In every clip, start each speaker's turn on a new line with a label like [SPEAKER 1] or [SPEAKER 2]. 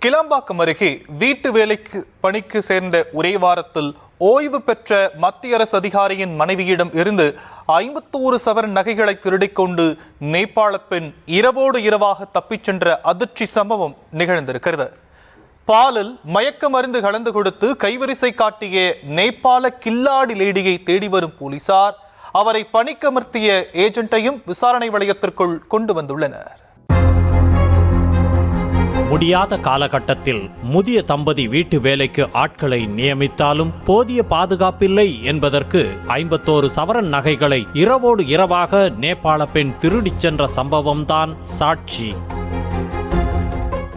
[SPEAKER 1] கிளாம்பாக்கம் அருகே வீட்டு வேலைக்கு பணிக்கு சேர்ந்த ஒரே வாரத்தில் ஓய்வு பெற்ற மத்திய அரசு அதிகாரியின் மனைவியிடம் இருந்து 51 சவரன் நகைகளை திருடிக்கொண்டு நேபாள பெண் இரவோடு இரவாக தப்பிச் சென்ற அதிர்ச்சி சம்பவம் நிகழ்ந்திருக்கிறது. பாலில் மயக்க மருந்து கலந்து கொடுத்து கைவரிசை காட்டிய நேபாள கில்லாடி லேடியை தேடி வரும் போலீசார் அவரை பணிக்கமர்த்திய ஏஜென்ட்டையும் விசாரணை வளையத்திற்குள் கொண்டு வந்துள்ளனர்.
[SPEAKER 2] முடியாத காலகட்டத்தில் முதிய தம்பதி வீட்டு வேலைக்கு ஆட்களை நியமித்தாலும் போதிய பாதுகாப்பில்லை என்பதற்கு 51 சவரன் நகைகளை இரவோடு இரவாக நேபாள பெண் திருடிச் சென்ற சம்பவம்தான் சாட்சி.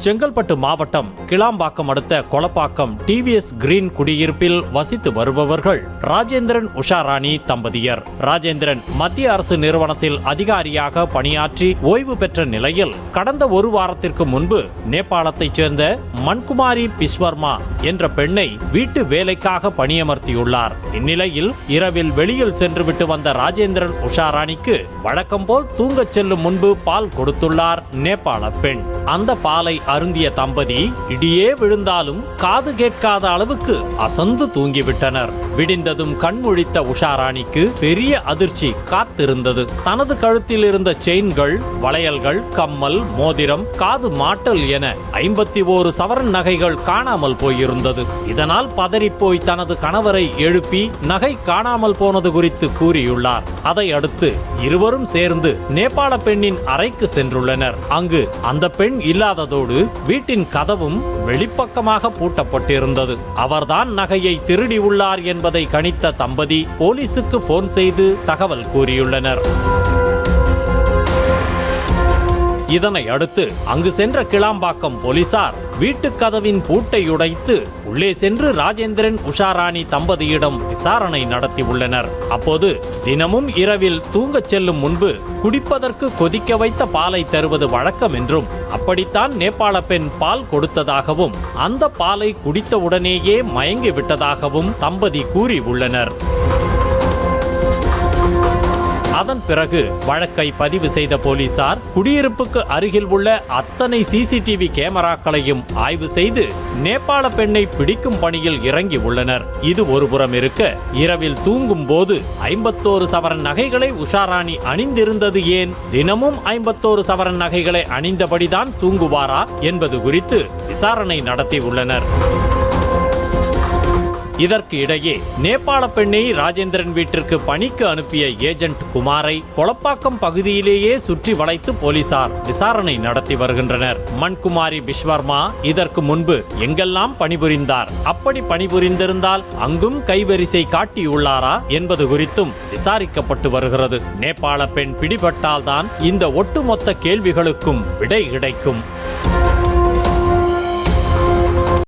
[SPEAKER 2] செங்கல்பட்டு மாவட்டம் கிளாம்பாக்கம் அடுத்த கொளப்பாக்கம் டிவிஎஸ் கிரீன் குடியிருப்பில் வசித்து வருபவர்கள் ராஜேந்திரன் உஷாராணி தம்பதியர். ராஜேந்திரன் மத்திய அரசு நிறுவனத்தில் அதிகாரியாக பணியாற்றி ஓய்வு பெற்ற நிலையில் கடந்த ஒரு வாரத்திற்கு முன்பு நேபாளத்தைச் சேர்ந்த மன்குமாரி பிஸ்வர்மா என்ற பெண்ணை வீட்டு வேலைக்காக பணியமர்த்தியுள்ளார். இந்நிலையில் இரவில் வெளியில் சென்றுவிட்டு வந்த ராஜேந்திரன் உஷாராணிக்கு வழக்கம் போல் தூங்கச் செல்லும் முன்பு பால் கொடுத்துள்ளார் நேபாள பெண். அந்த பாலை அருந்திய தம்பதி இடியே விழுந்தாலும் காது கேட்காத அளவுக்கு அசந்து தூங்கிவிட்டனர். விடிந்ததும் கண்முழித்த உஷாராணிக்கு பெரிய அதிர்ச்சி காத்திருந்தது. தனது கழுத்தில் இருந்த செயின்கள், வளையல்கள், கம்மல், மோதிரம், காது மாட்டல் என 51 சவரன் நகைகள் காணாமல் போயிருந்தது. இதனால் பதறிப்போய் தனது கணவரை எழுப்பி நகை காணாமல் போனது குறித்து கூறியுள்ளார். அதை அடுத்து இருவரும் சேர்ந்து நேபாள பெண்ணின் அறைக்கு சென்றுள்ளனர். அங்கு அந்த பெண் இல்லாததோடு வீட்டின் கதவும் வெளிப்பக்கமாக பூட்டப்பட்டிருந்தது. அவர்தான் நகையை திருடியுள்ளார் என்பதை கணித்த தம்பதி போலீசுக்கு போன் செய்து தகவல் கூறியுள்ளனர். இதனை அடுத்து அங்கு சென்ற கிளாம்பாக்கம் போலீசார் வீட்டு கதவின் பூட்டை உடைத்து உள்ளே சென்று ராஜேந்திரன் உஷாராணி தம்பதியிடம் விசாரணை நடத்தியுள்ளனர். அப்போது தினமும் இரவில் தூங்கச் செல்லும் முன்பு குடிப்பதற்கு கொதிக்க வைத்த பாலை தருவது வழக்கம் என்றும் அப்படித்தான் நேபாள பெண் பால் கொடுத்ததாகவும் அந்த பாலை குடித்த உடனேயே மயங்கி விட்டதாகவும் தம்பதி கூறியுள்ளனர். அதன் பிறகு வழக்கை பதிவு செய்த போலீசார் குடியிருப்புக்கு அருகில் உள்ள அத்தனை சிசிடிவி கேமராக்களையும் ஆய்வு செய்து நேபாள பெண்ணை பிடிக்கும் பணியில் இறங்கி உள்ளனர். இது ஒருபுறம் இருக்க, இரவில் தூங்கும் போது 51 சவரன் நகைகளை உஷாராணி அணிந்திருந்தது ஏன்? தினமும் 51 சவரன் நகைகளை அணிந்தபடிதான் தூங்குவாரா என்பது குறித்து விசாரணை நடத்தி உள்ளனர். இதற்கு இடையே நேபாள பெண்ணை ராஜேந்திரன் வீட்டிற்கு பணிக்கு அனுப்பிய ஏஜென்ட் குமாரை கொளப்பாக்கம் பகுதியிலேயே சுற்றி வளைத்து போலீசார் விசாரணை நடத்தி வருகின்றனர். மன்குமாரி பிஸ்வர்மா இதற்கு முன்பு எங்கெல்லாம் பணிபுரிந்தார், அப்படி பணிபுரிந்திருந்தால் அங்கும் கைவரிசை காட்டியுள்ளாரா என்பது குறித்தும் விசாரிக்கப்பட்டு வருகிறது. நேபாள பெண் பிடிபட்டால்தான் இந்த ஒட்டுமொத்த கேள்விகளுக்கும் விடை கிடைக்கும்.